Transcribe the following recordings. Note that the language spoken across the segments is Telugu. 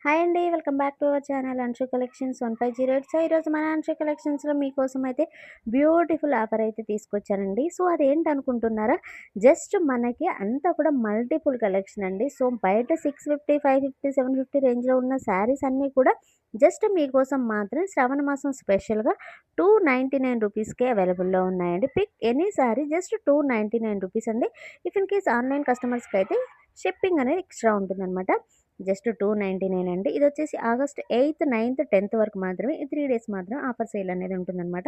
హాయ్ అండి. Welcome back to our channel Anshu collections 1508. So, ఈరోజు మన అన్షు కలెక్షన్స్‌లో మీకోసం అయితే బ్యూటిఫుల్ ఆఫర్ అయితే తీసుకొచ్చానండి. సో, అదేంటనుకుంటున్నారా? జస్ట్ మనకి అంతా కూడా మల్టిపుల్ కలెక్షన్ అండి. సో, బయట 650, 550, 750 రేంజ్‌లో ఉన్న శారీస్ అన్నీ కూడా జస్ట్ మీకోసం మాత్రం శ్రావణ మాసం స్పెషల్‌గా రూ. 299కే అవైలబుల్‌లో ఉన్నాయండి. పిక్ ఎనీ శారీ జస్ట్ రూ. 299 అండి. ఇఫ్ ఇన్ కేస్ ఆన్‌లైన్ కస్టమర్స్‌కైతే షిప్పింగ్ అనేది ఎక్స్‌ట్రా ఉంటుందనమాట. జస్ట్ 299 అండి. ఇదొచ్చేసి ఆగస్ట్ 8, 9, 10 వరకు మాత్రమే. ఈ 3 డేస్ మాత్రం ఆఫర్ సేల్ అనేది ఉంటుందనమాట.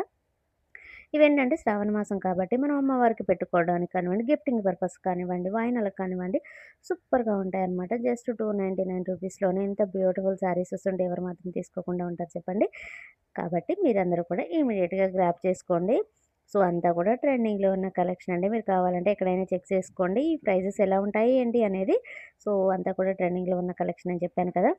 ఇవేంటంటే శ్రావణ మాసం కాబట్టి మనం అమ్మవారికి పెట్టుకోవడానికి కానివ్వండి, గిఫ్టింగ్ పర్పస్ కానివ్వండి, వాయినాలకు కానివ్వండి సూపర్‌గా ఉంటాయన్నమాట. జస్ట్ 299 రూపీస్‌లోనే ఇంత బ్యూటిఫుల్ శారీస్ వస్తుంటే ఎవరు మాత్రం తీసుకోకుండా ఉంటారు చెప్పండి. కాబట్టి మీరందరూ కూడా ఇమ్మీడియేట్‌గా గ్రాబ్ చేసుకోండి. సో, అంతా కూడా ట్రెండింగ్‌లో ఉన్న కలెక్షన్ అండి. మీరు కావాలంటే ఎక్కడైనా చెక్ చేసుకోండి. ఈ ప్రైజెస్ ఎలా ఉంటాయి ఏంటి అనేది. సో, అంతా కూడా ట్రెండింగ్‌లో ఉన్న కలెక్షన్ అని చెప్పాను కదా!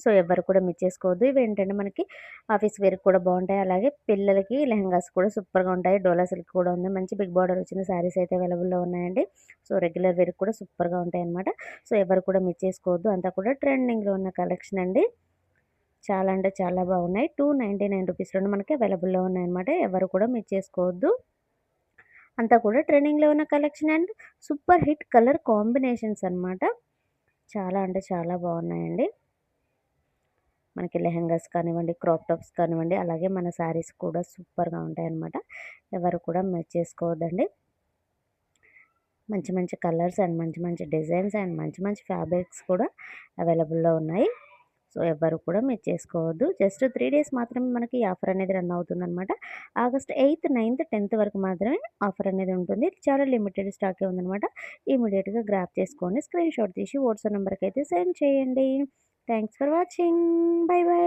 సో, ఎవ్వరు కూడా మిస్ చేసుకోవద్దు. ఇవేంటంటే మనకి ఆఫీస్ వేర్‌కి కూడా బావుంటాయి. అలాగే పిల్లలకి లెహెంగాస్ కూడా సూపర్‌గా ఉంటాయి. డోలా సిల్క్ కూడా ఉంది. మంచి బిగ్ బార్డర్ వచ్చిన శారీస్ అయితే అవైలబుల్‌లో ఉన్నాయండి. సో, రెగ్యులర్ వేర్‌కి కూడా సూపర్‌గా ఉంటాయన్నమాట. సో, ఎవరు కూడా మిస్ చేసుకోవద్దు. అంతా కూడా ట్రెండింగ్‌లో ఉన్న కలెక్షన్ అండి. చాలా అంటే చాలా బాగున్నాయి. 299 రూపీస్‌లోనే మనకి అవైలబుల్‌లో ఉన్నాయన్నమాట. ఎవరు కూడా మిస్ చేసుకోవద్దు. అంతా కూడా ట్రెండింగ్‌లో ఉన్న collection and super hit colour combinations అన్నమాట. చాలా అంటే చాలా బాగున్నాయండి. మనకి లెహెంగాస్ కానివ్వండి, క్రాప్ టాప్స్ కానివ్వండి, అలాగే మన శారీస్ కూడా సూపర్‌గా ఉంటాయన్నమాట. ఎవరు కూడా మిస్ చేసుకోవద్దండి. మంచి మంచి కలర్స్ అండ్ మంచి మంచి డిజైన్స్ అండ్ మంచి మంచి ఫ్యాబ్రిక్స్ కూడా అవైలబుల్‌లో ఉన్నాయి. సో, ఎవ్వరు కూడా మిస్ చేసుకోవద్దు. జస్ట్ 3 డేస్ మాత్రమే మనకి ఈ ఆఫర్ అనేది రన్ అవుతుందనమాట. ఆగస్ట్ 8, 9, 10 వరకు మాత్రమే ఆఫర్ అనేది ఉంటుంది. చాలా లిమిటెడ్ స్టాకే ఉందనమాట. ఇమ్మీడియేట్‌గా గ్రాబ్ చేసుకోండి. స్క్రీన్‌షాట్ తీసి వాట్సాప్ నంబర్‌కైతే సెండ్ చేయండి. Thanks for watching. By by.